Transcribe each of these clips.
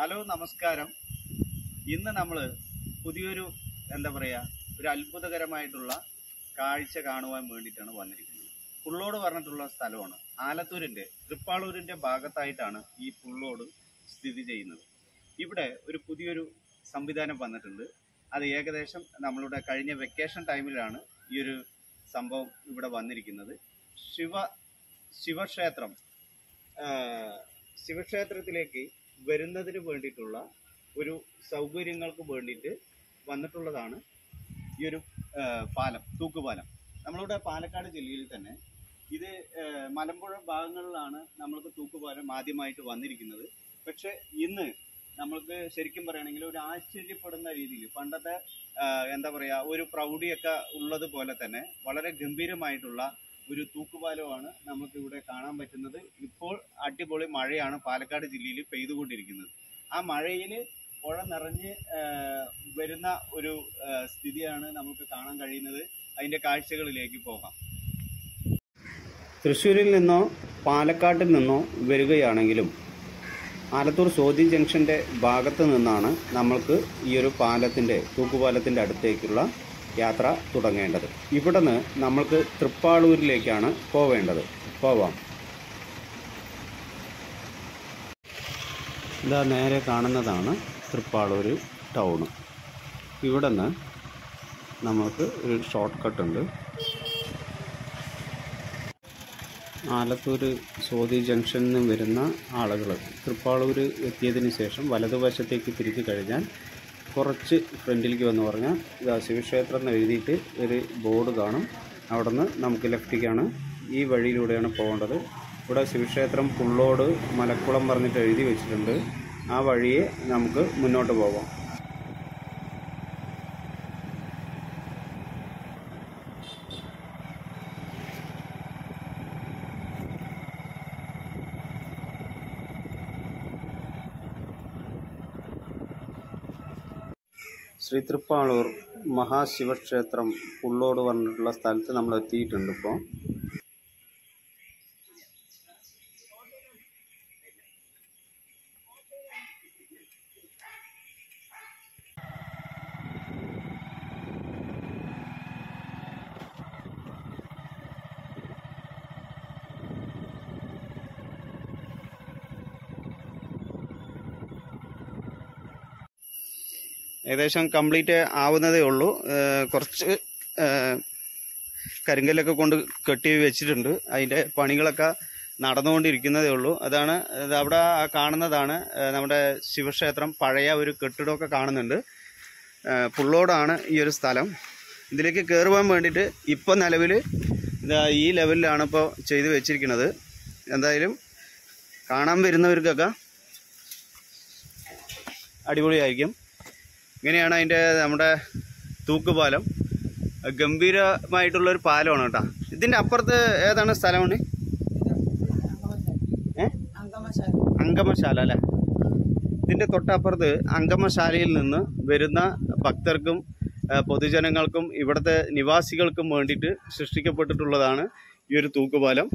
Hello നമസ്കാരം. ഇന്ന് നമ്മൾ പുതിയൊരു ഒരു അത്ഭുതകരമായിട്ടുള്ള കാഴ്ച കാണുവാൻ വേണ്ടിയിട്ടാണ് വന്നിരിക്കുന്നത്. പുള്ളോട് പറഞ്ഞിട്ടുള്ള സ്ഥലമാണ്. ആലത്തൂരിൻ്റെ തൃപ്പാളൂരിൻ്റെ ഭാഗത്തായിട്ടാണ് ഈ പുള്ളോട് സ്ഥിതി ചെയ്യുന്നത്. ഇവിടെ ഒരു പുതിയൊരു സംവിധാനം വന്നിട്ടുണ്ട്. അത് ഏകദേശം നമ്മളുടെ കഴിഞ്ഞ വെക്കേഷൻ ടൈമിലാണ് ഈ ഒരു സംഭവം ഇവിടെ വന്നിരിക്കുന്നത്. ശിവക്ഷേത്രത്തിലേക്ക് വരുന്നതിന് വേണ്ടിയിട്ടുള്ള ഒരു സൗകര്യങ്ങൾക്ക് വേണ്ടിയിട്ട് വന്നിട്ടുള്ളതാണ് ഈ ഒരു പാലം, തൂക്കുപാലം. നമ്മളുടെ പാലക്കാട് ജില്ലയിൽ തന്നെ ഇത് മലമ്പുഴ ഭാഗങ്ങളിലാണ് നമ്മൾക്ക് തൂക്കുപാലം ആദ്യമായിട്ട് വന്നിരിക്കുന്നത്. പക്ഷെ ഇന്ന് നമ്മൾക്ക് ശരിക്കും പറയുകയാണെങ്കിൽ ഒരു ആശ്ചര്യപ്പെടുന്ന രീതിയിൽ പണ്ടത്തെ ഒരു പ്രൗഢിയൊക്കെ ഉള്ളതുപോലെ തന്നെ വളരെ ഗംഭീരമായിട്ടുള്ള ഒരു തൂക്കുപാലമാണ് നമുക്ക് ഇവിടെ കാണാൻ പറ്റുന്നത്. ഇപ്പോൾ അടിപൊളി മഴയാണ് പാലക്കാട് ജില്ലയിൽ പെയ്തുകൊണ്ടിരിക്കുന്നത്. ആ മഴയിൽ പുഴ നിറഞ്ഞ് വരുന്ന ഒരു സ്ഥിതിയാണ് നമുക്ക് കാണാൻ കഴിയുന്നത്. അതിൻ്റെ കാഴ്ചകളിലേക്ക് പോകാം. തൃശ്ശൂരിൽ നിന്നോ പാലക്കാട്ടിൽ നിന്നോ വരികയാണെങ്കിലും ആലത്തൂർ സോതി ജംഗ്ഷൻ്റെ ഭാഗത്ത് നിന്നാണ് നമ്മൾക്ക് ഈ ഒരു തൂക്കുപാലത്തിൻ്റെ അടുത്തേക്കുള്ള യാത്ര തുടങ്ങേണ്ടത്. ഇവിടുന്ന് നമ്മൾക്ക് തൃപ്പാളൂരിലേക്കാണ് പോവാം. ഇതാ നേരെ കാണുന്നതാണ് തൃപ്പാളൂർ ടൗണ്. ഇവിടുന്ന് നമുക്ക് ഒരു ഷോർട്ട് കട്ട് ഉണ്ട്. ആലത്തൂർ സോതി ജംഗ്ഷനിൽ നിന്ന് വരുന്ന ആളുകൾ തൃപ്പാളൂർ എത്തിയതിന് ശേഷം വലതുവശത്തേക്ക് തിരിച്ചു കഴിഞ്ഞാൽ കുറച്ച് ഫ്രണ്ടിലേക്ക് വന്ന് പറഞ്ഞാൽ ശിവക്ഷേത്രം എന്ന് എഴുതിയിട്ട് ഒരു ബോർഡ് കാണും. അവിടെ നിന്ന് നമുക്ക് ലെഫ്റ്റിലേക്കാണ്, ഈ വഴിയിലൂടെയാണ് പോകേണ്ടത്. ഇവിടെ ശിവക്ഷേത്രം പുള്ളോട് മലക്കുളം പറഞ്ഞിട്ട് എഴുതി വെച്ചിട്ടുണ്ട്. ആ വഴിയെ നമുക്ക് മുന്നോട്ട് പോകാം. ശ്രീ തൃപ്പാളൂർ മഹാശിവക്ഷേത്രം പുള്ളോട് പറഞ്ഞിട്ടുള്ള സ്ഥലത്ത് നമ്മൾ എത്തിയിട്ടുണ്ട്. ഇപ്പോൾ ഏകദേശം കംപ്ലീറ്റ് ആവുന്നതേ ഉള്ളൂ. കുറച്ച് കരിങ്കല്ലൊക്കെ കൊണ്ട് കെട്ടി വെച്ചിട്ടുണ്ട്. അതിൻ്റെ പണികളൊക്കെ നടന്നുകൊണ്ടിരിക്കുന്നതേ ഉള്ളൂ. അതാണ് അവിടെ കാണുന്നതാണ് നമ്മുടെ ശിവക്ഷേത്രം. പഴയ ഒരു കെട്ടിടമൊക്കെ കാണുന്നുണ്ട്. പുള്ളോടാണ് ഈ ഒരു സ്ഥലം. ഇതിലേക്ക് കയറുവാൻ വേണ്ടിയിട്ട് ഇപ്പോൾ നിലവിൽ ഈ ലെവലിലാണ് ഇപ്പോൾ ചെയ്ത് വെച്ചിരിക്കുന്നത്. എന്തായാലും കാണാൻ വരുന്നവർക്കൊക്കെ അടിപൊളിയായിരിക്കും. ഇങ്ങനെയാണ് നമ്മുടെ തൂക്കുപാലം. ഗംഭീരമായിട്ടുള്ളൊരു പാലമാണ് കേട്ടോ. ഇതിൻ്റെ അപ്പുറത്ത് ഏതാണ് സ്ഥലമാണ്? അങ്കമശാല അല്ലേ? ഇതിൻ്റെ തൊട്ടപ്പുറത്ത് അങ്കമശാലയിൽ നിന്ന് വരുന്ന ഭക്തർക്കും പൊതുജനങ്ങൾക്കും ഇവിടുത്തെ നിവാസികൾക്കും വേണ്ടിയിട്ട് സൃഷ്ടിക്കപ്പെട്ടിട്ടുള്ളതാണ് ഈ ഒരു തൂക്കുപാലം.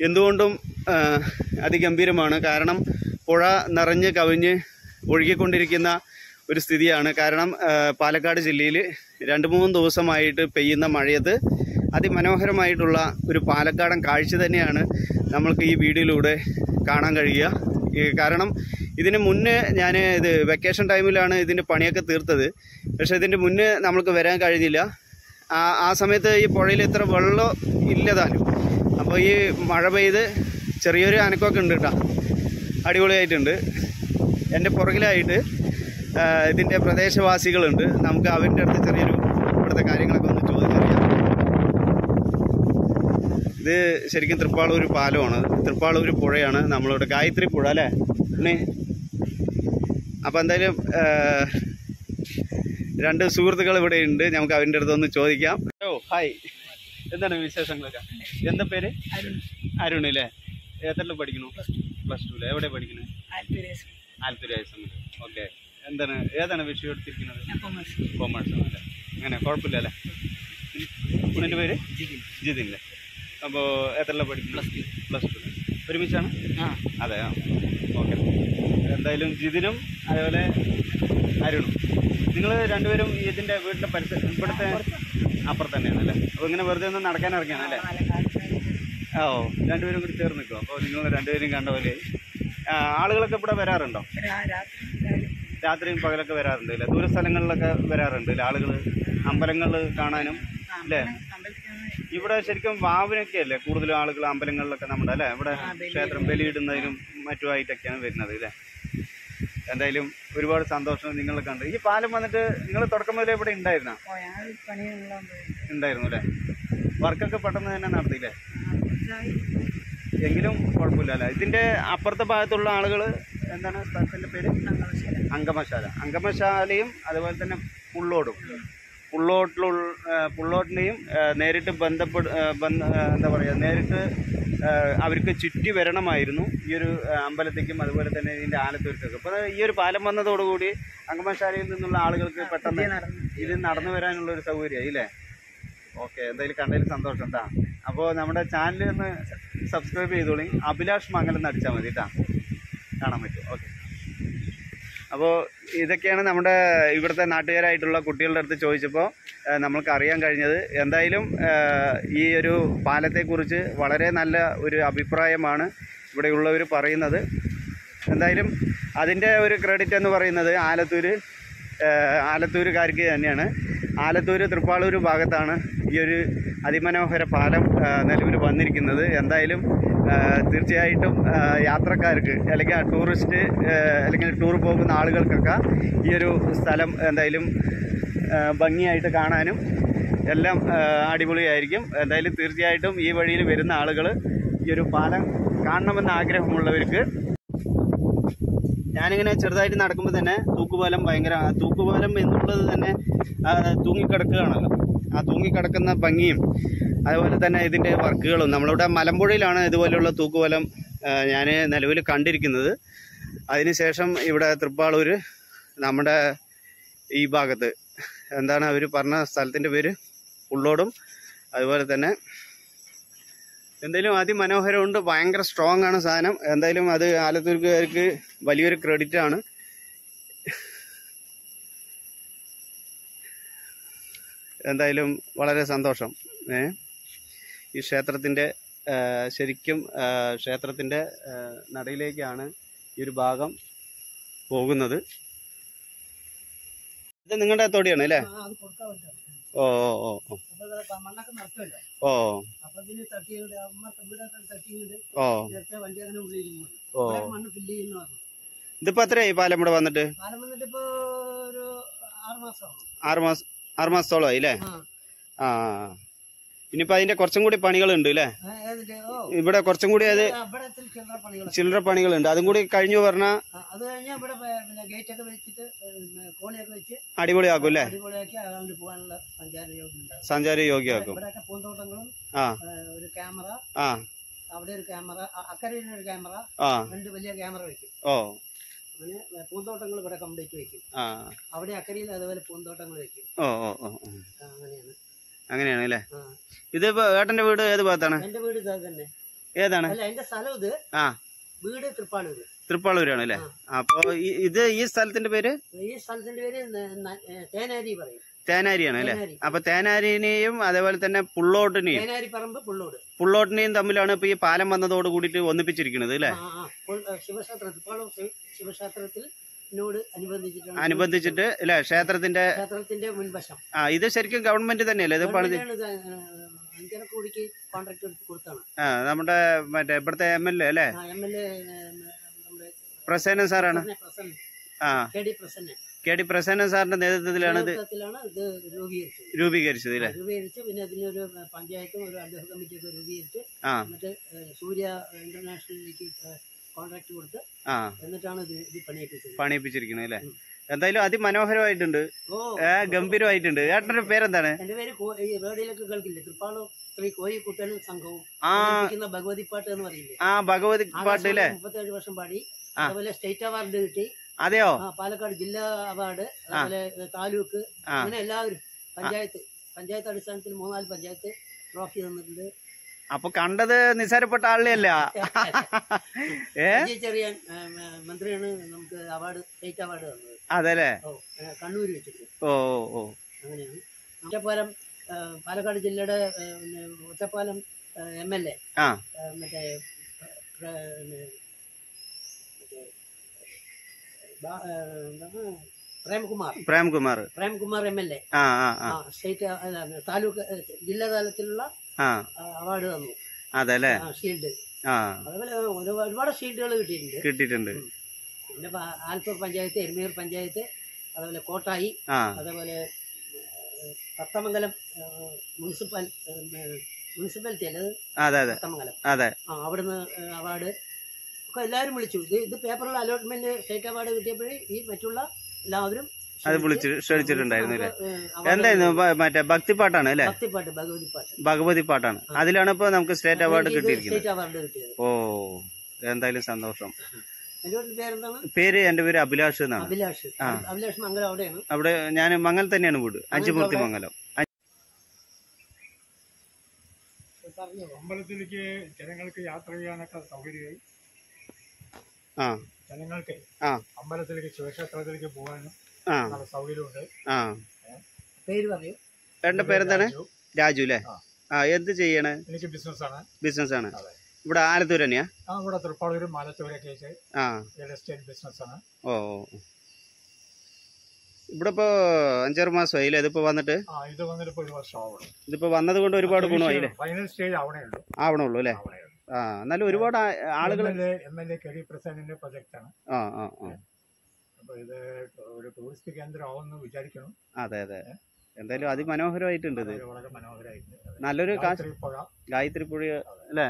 എന്തുകൊണ്ടും അതിഗംഭീരമാണ്. കാരണം പുഴ നിറഞ്ഞ് കവിഞ്ഞ് ഒഴുകിക്കൊണ്ടിരിക്കുന്ന ഒരു സ്ഥിതിയാണ്. കാരണം പാലക്കാട് ജില്ലയിൽ 2-3 ദിവസമായിട്ട് പെയ്യുന്ന മഴയത്ത് അതിമനോഹരമായിട്ടുള്ള ഒരു പാലക്കാടൻ കാഴ്ച തന്നെയാണ് നമ്മൾക്ക് ഈ വീഡിയോയിലൂടെ കാണാൻ കഴിയുക. കാരണം ഇതിന് മുന്നേ ഇത് വെക്കേഷൻ ടൈമിലാണ് ഇതിൻ്റെ പണിയൊക്കെ തീർത്തത്. പക്ഷേ ഇതിൻ്റെ മുന്നേ നമ്മൾക്ക് വരാൻ കഴിഞ്ഞില്ല. ആ സമയത്ത് ഈ പുഴയിൽ ഇത്ര വെള്ളം ഇല്ലതാനും. അപ്പോൾ ഈ മഴ പെയ്ത് ചെറിയൊരു അനക്കമൊക്കെ ഉണ്ട് കേട്ടോ. അടിപൊളിയായിട്ടുണ്ട്. എൻ്റെ പുറകിലായിട്ട് ഇതിൻ്റെ പ്രദേശവാസികളുണ്ട്. നമുക്ക് അവരുടെ അടുത്ത് ചെറിയൊരു ഇവിടുത്തെ കാര്യങ്ങളൊക്കെ ഒന്ന് ചോദിച്ചറിയാം. ഇത് ശരിക്കും തൃപ്പാളൂർ പാലമാണ്, തൃപ്പാളൂർ പുഴയാണ്, നമ്മളിവിടെ ഗായത്രി പുഴ അല്ലേ? അപ്പോൾ എന്തായാലും 2 സുഹൃത്തുക്കൾ ഇവിടെ ഉണ്ട്. നമുക്ക് അവരുടെ അടുത്തൊന്ന് ചോദിക്കാം. ഹായ്, എന്താണ് വിശേഷങ്ങളൊക്കെ? എന്താ പേര്? അരുൺ അല്ലേ? എത്രയിൽ പഠിക്കുന്നു? +2. എവിടെ പഠിക്കുന്നത്? ആലത്തൂർ ഹൈസ്കൂൾ. ഓക്കെ. ഏതാണ് വിഷയം എടുത്തിരിക്കുന്നത്? കൊമേഴ്സ് ആണല്ലേ? അങ്ങനെ കുഴപ്പമില്ല അല്ലേ? എൻ്റെ പേര് ജിതിൻ അല്ലേ? അപ്പോൾ എത്രയിൽ പഠിക്കുന്നു? +2. ഒരുമിച്ചാണ്? അതെ. ഓക്കെ. എന്തായാലും ജിതിനും അതേപോലെ അരുണും. നിങ്ങൾ രണ്ടുപേരും ഇതിൻ്റെ വീട്ടിലെ പരിസരം ഇവിടുത്തെ അപ്പുറത്ത് തന്നെയാണല്ലേ? അപ്പോൾ ഇങ്ങനെ വെറുതെ ഒന്ന് നടക്കാൻ ഇറങ്ങിയാണല്ലേ? ഓ, രണ്ടുപേരും കൂടി ചേർന്ന് നിൽക്കും. അപ്പോൾ നിങ്ങൾ രണ്ടുപേരും കണ്ട പോലെ ആളുകളൊക്കെ ഇവിടെ വരാറുണ്ടോ? രാത്രിയും പകലൊക്കെ വരാറുണ്ട് അല്ലേ? ദൂര സ്ഥലങ്ങളിലൊക്കെ വരാറുണ്ട് അല്ലേ ആളുകൾ? അമ്പലങ്ങൾ കാണാനും അല്ലേ? ഇവിടെ ശരിക്കും വാവിനൊക്കെ അല്ലേ കൂടുതലും ആളുകൾ അമ്പലങ്ങളിലൊക്കെ നമ്മുടെ അല്ലേ? ഇവിടെ ക്ഷേത്രം ബലിയിടുന്നതിനും മറ്റുമായിട്ടൊക്കെയാണ് വരുന്നത് അല്ലേ? എന്തായാലും ഒരുപാട് സന്തോഷം നിങ്ങളെ കണ്ട്. ഈ പാലം വന്നിട്ട് നിങ്ങൾ തുടക്കം മുതലേ ഇവിടെ ഉണ്ടായിരുന്നോ? ഉണ്ടായിരുന്നു അല്ലേ? വർക്കൊക്കെ പെട്ടെന്ന് തന്നെ നടത്തിയില്ലേ? എങ്കിലും കുഴപ്പമില്ല അല്ലേ? ഇതിൻ്റെ അപ്പുറത്തെ ഭാഗത്തുള്ള ആളുകൾ എന്താണ് സ്ഥലത്തിൻ്റെ പേര്? അങ്കമശാല. അങ്കമശാലയും അതുപോലെ തന്നെ പുള്ളോട്ടിനെയും നേരിട്ട് എന്താ പറയുക, നേരിട്ട് അവർക്ക് ചുറ്റി വരണമായിരുന്നു ഈ ഒരു അമ്പലത്തേക്കും അതുപോലെ തന്നെ ഇതിൻ്റെ ആലത്തൂർക്കൊക്കെ. അപ്പോൾ ഈ ഒരു പാലം വന്നതോടുകൂടി അങ്കമശാലയിൽ നിന്നുള്ള ആളുകൾക്ക് പെട്ടെന്ന് ഇത് നടന്നു വരാനുള്ളൊരു സൗകര്യമായി ഇല്ലേ? ഓക്കെ, എന്തായാലും കണ്ടതിൽ സന്തോഷം കേട്ടോ. അപ്പോൾ നമ്മുടെ ചാനൽ ഒന്ന് സബ്സ്ക്രൈബ് ചെയ്തോളി. അഭിലാഷ് മംഗലം എന്ന് അടിച്ചാൽ മതി കേട്ടോ, കാണാൻ പറ്റും. ഓക്കെ, അപ്പോൾ ഇതൊക്കെയാണ് നമ്മുടെ ഇവിടുത്തെ നാട്ടുകാരായിട്ടുള്ള കുട്ടികളുടെ അടുത്ത് ചോദിച്ചപ്പോൾ നമ്മൾക്ക് അറിയാൻ കഴിഞ്ഞത്. എന്തായാലും ഈ ഒരു പാലത്തെക്കുറിച്ച് വളരെ നല്ല ഒരു അഭിപ്രായമാണ് ഇവിടെയുള്ളവർ പറയുന്നത്. എന്തായാലും അതിൻ്റെ ഒരു ക്രെഡിറ്റ് എന്ന് പറയുന്നത് ആലത്തൂരുകാർക്ക് തന്നെയാണ്. ആലത്തൂർ തൃപ്പാളൂർ ഭാഗത്താണ് ഈ ഒരു അതിമനോഹര പാലം നിലവിൽ വന്നിരിക്കുന്നത്. എന്തായാലും തീർച്ചയായിട്ടും യാത്രക്കാർക്ക് അല്ലെങ്കിൽ ടൂറിസ്റ്റ് അല്ലെങ്കിൽ ടൂർ പോകുന്ന ആളുകൾക്കൊക്കെ ഈ ഒരു സ്ഥലം എന്തായാലും ഭംഗിയായിട്ട് കാണാനും എല്ലാം അടിപൊളിയായിരിക്കും. എന്തായാലും തീർച്ചയായിട്ടും ഈ വഴിയിൽ വരുന്ന ആളുകൾ ഈ ഒരു പാലം കാണണമെന്ന് ആഗ്രഹമുള്ളവർക്ക്, ഞാനിങ്ങനെ ചെറുതായിട്ട് നടക്കുമ്പോൾ തന്നെ തൂക്കുപാലം എന്നുള്ളത് തന്നെ തൂങ്ങിക്കിടക്കുകയാണല്ലോ. ആ തൂങ്ങിക്കിടക്കുന്ന ഭംഗിയും അതുപോലെ തന്നെ ഇതിൻ്റെ വർക്കുകളും നമ്മളിവിടെ മലമ്പുഴയിലാണ് ഇതുപോലെയുള്ള തൂക്കുപാലം ഞാൻ നിലവിൽ കണ്ടിരിക്കുന്നത്. അതിനുശേഷം ഇവിടെ തൃപ്പാളൂർ നമ്മുടെ ഈ ഭാഗത്ത് എന്താണ് അവർ പറഞ്ഞ സ്ഥലത്തിൻ്റെ പേര്? പുള്ളോടും അതുപോലെ തന്നെ എന്തായാലും അതിമനോഹരമുണ്ട്. ഭയങ്കര സ്ട്രോങ് ആണ് സാധനം. എന്തായാലും അത് ആലത്തൂർക്കാർക്ക് വലിയൊരു ക്രെഡിറ്റ് ആണ്. എന്തായാലും വളരെ സന്തോഷം. ഈ ക്ഷേത്രത്തിൻ്റെ ശരിക്കും ക്ഷേത്രത്തിൻ്റെ നടയിലേക്കാണ് ഈ ഒരു ഭാഗം പോകുന്നത്. ഇത് നിങ്ങളുടെ തോടിയാണ് അല്ലേ? ഓ ഓ ഓ ഓ ഓ ഇതിപ്പോ എത്രയായി പാലം ഇവിടെ വന്നിട്ട്? 6 മാസത്തോളമായി അല്ലേ? ആ, ഇനിയിപ്പോ അതിന്റെ കുറച്ചും കൂടി പണികളുണ്ട് അല്ലേ? ഇവിടെ കുറച്ചും കൂടി അത് ചില്ലറ പണികളുണ്ട്. അതും കൂടി കഴിഞ്ഞു പറഞ്ഞാൽ അടിപൊളിയാക്കും അല്ലേ? സഞ്ചാര യോഗ്യമാക്കും. ആ, ആ, അവിടെ ഒരു ക്യാമറ, അക്കരയിൽ ഒരു ക്യാമറ, 2 വലിയ ക്യാമറ വെക്കും. ഓ, അങ്ങനെ പൂന്തോട്ടങ്ങൾ ഇവിടെ കംപ്ലീറ്റ് വെക്കും. അവിടെ അക്കരയിൽ അതുപോലെ പൂന്തോട്ടങ്ങൾ വെക്കും. ഓ ഓ ഓ, അങ്ങനെയാണ് അല്ലേ? ഇതിപ്പോ ഏട്ടന്റെ വീട് ഏത് ഭാഗത്താണ്? എന്റെ വീട് ഇത് തന്നെ. ഏതാണ്? അല്ല, എന്റെ സ്ഥലം ഇത്. വീട് തൃപ്പാളൂര്. തൃപ്പാളൂരാണ് അല്ലേ? അപ്പൊ ഈ സ്ഥലത്തിന്റെ പേര്? ഈ സ്ഥലത്തിന്റെ പേര് തേനാരി പറയും. തേനാരിയാണ് അല്ലേ? അപ്പൊ തേനാരിനെയും അതേപോലെ തന്നെ പുള്ളോട്ടിനെയും പുള്ളോട്ടിനെയും തമ്മിലാണ് ഇപ്പൊ ഈ പാലം വന്നതോട് കൂടിയിട്ട് ഒന്നിപ്പിച്ചിരിക്കുന്നത് അല്ലേ? ശിവക്ഷേത്രത്തിൽ അനുബന്ധിച്ചിട്ട് അല്ലെ? ക്ഷേത്രത്തിന്റെ മുൻവശം. ഇത് ശരിക്കും ഗവൺമെന്റ് തന്നെയല്ലേ ഇത് പണിത്? നമ്മുടെ മറ്റേ ഇവിടുത്തെ MLA അല്ലേ? പ്രസന്നൻ സാറാണ്. KD പ്രസന്നൻ സാറിന്റെ നേതൃത്വത്തിലാണ് ഇത് രൂപീകരിച്ചത് അല്ലേ? പിന്നെ അതിനൊരു പഞ്ചായത്തും ഒരു അഡ്വൈസ് കമ്മിറ്റിയൊക്കെ രൂപീകരിച്ച് എന്നിട്ട് സൂര്യ ഇന്റർനാഷണലിലേക്ക് കോൺട്രാക്ട് കൊടുത്ത് എന്നിട്ടാണ് ഇത് പണിയിപ്പിച്ചിരിക്കുന്നത് അല്ലേ? എന്തായാലും അതിമനോഹരമായിട്ടുണ്ട്, ഗംഭീരമായിട്ടുണ്ട്. ഏട്ടന്റെ പേരെന്താണ്? എന്റെ പേര് റേഡിയോയിലൊക്കെ കേൾക്കില്ലേ, തൃപ്പാളൂർ ശ്രീ കോഴിക്കുട്ടനും സംഘവും ഭഗവതി പാട്ട് എന്ന് പറയില്ലേ? ഭഗവതി പാട്ട് അല്ലേ? 37 വർഷം പാടി. അതുപോലെ സ്റ്റേറ്റ് അവാർഡ് കിട്ടി. അതെയോ? പാലക്കാട് ജില്ലാ അവാർഡ്, അതുപോലെ താലൂക്ക്, അങ്ങനെ എല്ലാവരും പഞ്ചായത്ത് അടിസ്ഥാനത്തിൽ 3-4 പഞ്ചായത്ത് ട്രോഫി തന്നിട്ടുണ്ട്. അപ്പൊ കണ്ടത് നിസ്സാരപ്പെട്ട ആളിനെയല്ല. ചെറിയാൻ മന്ത്രിയാണ് നമുക്ക് അവാർഡ്, സ്റ്റേറ്റ് അവാർഡ് തന്നത്. അതെല്ലേ? കണ്ണൂർ വെച്ചിട്ട്. ഓ ഓ അങ്ങനെയാണ്. ഒറ്റപ്പാലം, പാലക്കാട് ജില്ലയുടെ ഒറ്റപ്പാലം MLA മറ്റേ പ്രേംകുമാർ MLA സ്റ്റേറ്റ് താലൂക്ക് ജില്ലാ തലത്തിലുള്ള അവാർഡ് തന്നു. അതല്ലേ? ഷീൽഡ്. അതുപോലെ ഒരുപാട് ഷീൽഡുകൾ കിട്ടിയിട്ടുണ്ട്. പിന്നെ ആലത്തൂർ പഞ്ചായത്ത്, എരുമേയൂർ പഞ്ചായത്ത്, അതുപോലെ കോട്ടായി, അതേപോലെ തത്തമംഗലം മുനിസിപ്പാലിറ്റി അല്ലത് തത്തമംഗലം, അവിടുന്ന് അവാർഡ് ഒക്കെ എല്ലാവരും വിളിച്ചു. ഇത് പേപ്പറിൽ അലോട്ട്മെന്റ് സ്റ്റേറ്റ് അവാർഡ് കിട്ടിയപ്പോഴേ ഈ മറ്റുള്ള എല്ലാവരും അത് വിളിച്ച് ക്ഷണിച്ചിട്ടുണ്ടായിരുന്നു. എന്തായിരുന്നു? മറ്റേ ഭക്തിപ്പാട്ടാണ് അല്ലേ? ഭഗവതി പാട്ടാണ്. അതിലാണ് ഇപ്പൊ നമുക്ക് സ്റ്റേറ്റ് അവാർഡ് കിട്ടിയിരിക്കുന്നത്. ഓ, എന്തായാലും സന്തോഷം. പേര്? എന്റെ പേര് അഭിലാഷ് എന്നാണ്. അവിടെ ഞാൻ മംഗൽ തന്നെയാണ് വീട്, അഞ്ചുമൂർത്തി മംഗലം. അമ്പലത്തിലേക്ക് ജനങ്ങൾക്ക് യാത്ര ചെയ്യാനൊക്കെ സൗകര്യമായി. ജനങ്ങൾക്ക് അമ്പലത്തിലേക്ക് ശിവക്ഷേത്രത്തിലേക്ക് പോകാനും സൗകര്യമുണ്ട്. പേര് പറയൂ. എന്റെ പേരെന്താണ്? രാജു അല്ലേ? എന്ത് ചെയ്യണേ? എനിക്ക് ബിസിനസ് ആണ്. ഇവിടെ ആലത്തൂർ തന്നെയാ? ഇവിടെ തൃപ്പാളൂരും ആലത്തൂരൊക്കെ റിയൽ എസ്റ്റേറ്റ് ബിസിനസ് ആണ്. ഓ, ഇവിടെ ഇപ്പൊ 5-6 മാസമായില്ലേ ഇതിപ്പോ വന്നിട്ട്? ഇത് വന്നിട്ട് 1 വർഷം ആവണം. ഇതിപ്പോ വന്നത് കൊണ്ട് ഒരുപാട് ഗുണമായില്ലേ? ഫൈനൽ സ്റ്റേജ് ആവണുള്ളൂ അല്ലേ? എന്നാലും ഒരുപാട് ആളുകൾ. MLA കരി പ്രസാദിന്റെ പ്രൊജക്ട് ആണ്. അപ്പൊ ഇത് ഒരു ടൂറിസ്റ്റ് കേന്ദ്രം ആവുമെന്ന് വിചാരിക്കണം. അതെ അതെ, എന്തായാലും അതിമനോഹരമായിട്ടുണ്ട്. ഇത് വളരെ മനോഹരമായിട്ടുണ്ട്. നല്ലൊരു ഗായത്രി പുഴ അല്ലേ?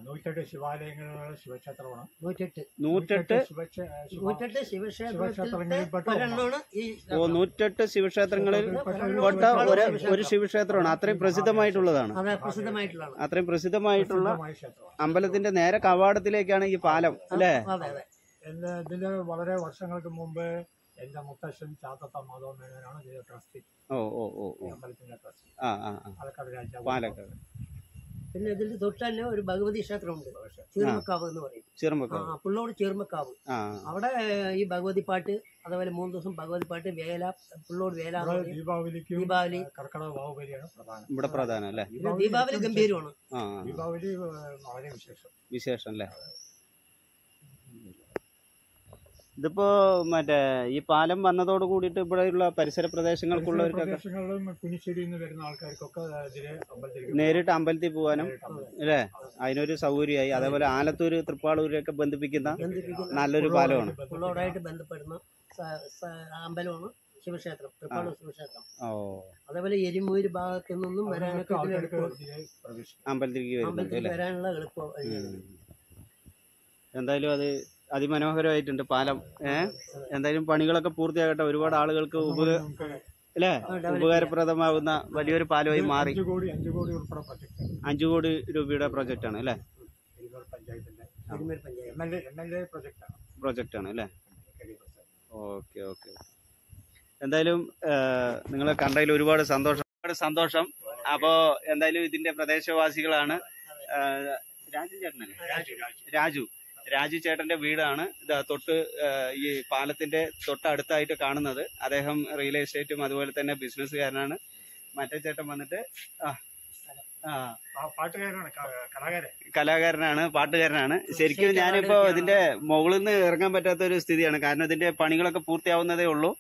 108 ശിവാലയങ്ങളുള്ള ശിവക്ഷേത്രമാണ്. 108 ശിവക്ഷേത്രങ്ങളിൽ പെട്ട ഒരു ശിവക്ഷേത്രമാണ്. അത്രയും പ്രസിദ്ധമായിട്ടുള്ളതാണ്. അത്രയും പ്രസിദ്ധമായിട്ടുള്ള അമ്പലത്തിന്റെ നേരെ കവാടത്തിലേക്കാണ് ഈ പാലം അല്ലേ? ഇതില് വളരെ വർഷങ്ങൾക്ക് മുമ്പ് എന്റെ മുത്തശ്ശൻ ചാത്തത്ത മാധവ മേനോനാണ് ഇതിന്റെ ട്രസ്റ്റി. അമ്പലത്തിന്റെ ട്രസ്റ്റി പാലക്കാട് രാജാവ്. പാലക്കാട്. പിന്നെ ഇതിൽ തൊട്ടന്നെ ഒരു ഭഗവതി ക്ഷേത്രമുണ്ട്, ചീർമക്കാവ് എന്ന് പറയും. പുള്ളോട് ചീർമക്കാവ്. അവിടെ ഈ ഭഗവതി പാട്ട്, അതുപോലെ 3 ദിവസം ഭഗവതി പാട്ട്, വേല, പുള്ളോട് വേല. ദീപാവലി ഇവിടെ പ്രധാനം അല്ലേ? ദീപാവലി ഗംഭീരമാണ്. ദീപാവലി വളരെ വിശേഷം അല്ലേ? ഇതിപ്പോ മറ്റേ ഈ പാലം വന്നതോട് കൂടിയിട്ട് ഇവിടെയുള്ള പരിസര പ്രദേശങ്ങൾക്കുള്ളവർക്കൊക്കെ വരുന്ന ആൾക്കാർക്കൊക്കെ നേരിട്ട് അമ്പലത്തിൽ പോകാനും അല്ലേ? അതിനൊരു സൗകര്യമായി. അതേപോലെ ആലത്തൂർ, തൃപ്പാളൂരൊക്കെ ബന്ധിപ്പിക്കുന്ന നല്ലൊരു പാലമാണ്. പുള്ളോടായിട്ട് ബന്ധപ്പെടുന്ന അമ്പലമാണ് ശിവക്ഷേത്രം, തൃപ്പാളൂർ ശിവക്ഷേത്രം. അതേപോലെ എരിമൂര് ഭാഗത്തു നിന്നും വരാനൊക്കെ അമ്പലത്തിലേക്ക് വരാനുള്ള എളുപ്പം. എന്തായാലും അത് അതിമനോഹരമായിട്ടുണ്ട് പാലം. എന്തായാലും പണികളൊക്കെ പൂർത്തിയാകട്ടെ. ഒരുപാട് ആളുകൾക്ക് അല്ലേ ഉപകാരപ്രദമാകുന്ന വലിയൊരു പാലമായി മാറി. 5 കോടി രൂപയുടെ പ്രൊജക്റ്റ് ആണ് അല്ലേ? പ്രൊജക്റ്റ് ആണ് അല്ലേ? Okay okay. എന്തായാലും നിങ്ങളെ കണ്ടതിൽ ഒരുപാട് സന്തോഷം. അപ്പോ എന്തായാലും ഇതിന്റെ പ്രദേശവാസികളാണ്. രാജു ചേട്ടനല്ലേ? രാജു ചേട്ടന്റെ വീടാണ് തൊട്ട് ഈ പാലത്തിന്റെ തൊട്ടടുത്തായിട്ട് കാണുന്നത്. അദ്ദേഹം റിയൽ എസ്റ്റേറ്റും അതുപോലെ തന്നെ ബിസിനസ്സുകാരനാണ്. മറ്റേ ചേട്ടൻ വന്നിട്ട് കലാകാരനാണ്, പാട്ടുകാരനാണ്. ശരിക്കും ഞാനിപ്പോ ഇതിന്റെ മുകളിൽ നിന്ന് ഇറങ്ങാൻ പറ്റാത്ത ഒരു സ്ഥിതിയാണ്. കാരണം ഇതിന്റെ പണികളൊക്കെ പൂർത്തിയാവുന്നതേ ഉള്ളൂ.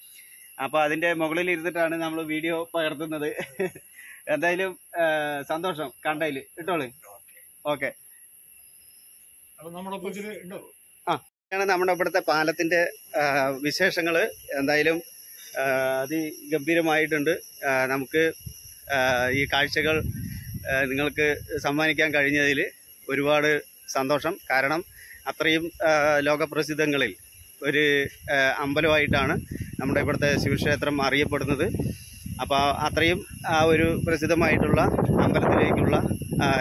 അപ്പൊ അതിന്റെ മുകളിൽ ഇരുന്നിട്ടാണ് നമ്മൾ വീഡിയോ പകർത്തുന്നത്. എന്തായാലും സന്തോഷം കണ്ടതില്. ഇട്ടോളൂ. ഓക്കെ. നമ്മുടെ ഇവിടുത്തെ പാലത്തിന്റെ വിശേഷങ്ങള് എന്തായാലും അതിഗംഭീരമായിട്ടുണ്ട്. നമുക്ക് ഈ കാഴ്ചകൾ നിങ്ങൾക്ക് സമ്മാനിക്കാൻ കഴിഞ്ഞതിൽ ഒരുപാട് സന്തോഷം. കാരണം അത്രയും ലോകപ്രസിദ്ധങ്ങളിൽ ഒരു അമ്പലമായിട്ടാണ് നമ്മുടെ ഇവിടുത്തെ ശിവക്ഷേത്രം അറിയപ്പെടുന്നത്. അപ്പോൾ അത്രയും ഒരു പ്രസിദ്ധമായിട്ടുള്ള അമ്പലത്തിലേക്കുള്ള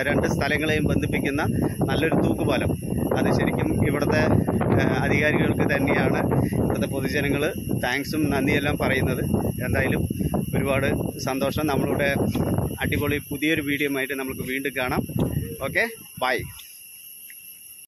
2 സ്ഥലങ്ങളെയും ബന്ധിപ്പിക്കുന്ന നല്ലൊരു തൂക്കുപാലം. അത് ശരിക്കും ഇവിടുത്തെ അധികാരികൾക്ക് തന്നെയാണ് ഇവിടുത്തെ പൊതുജനങ്ങൾ താങ്ക്സും നന്ദിയെല്ലാം പറയുന്നത്. എന്തായാലും ഒരുപാട് സന്തോഷം. നമ്മളുടെ അടിപൊളി പുതിയൊരു വീഡിയോ ആയിട്ട് നമുക്ക് വീണ്ടും കാണാം. Okay, by.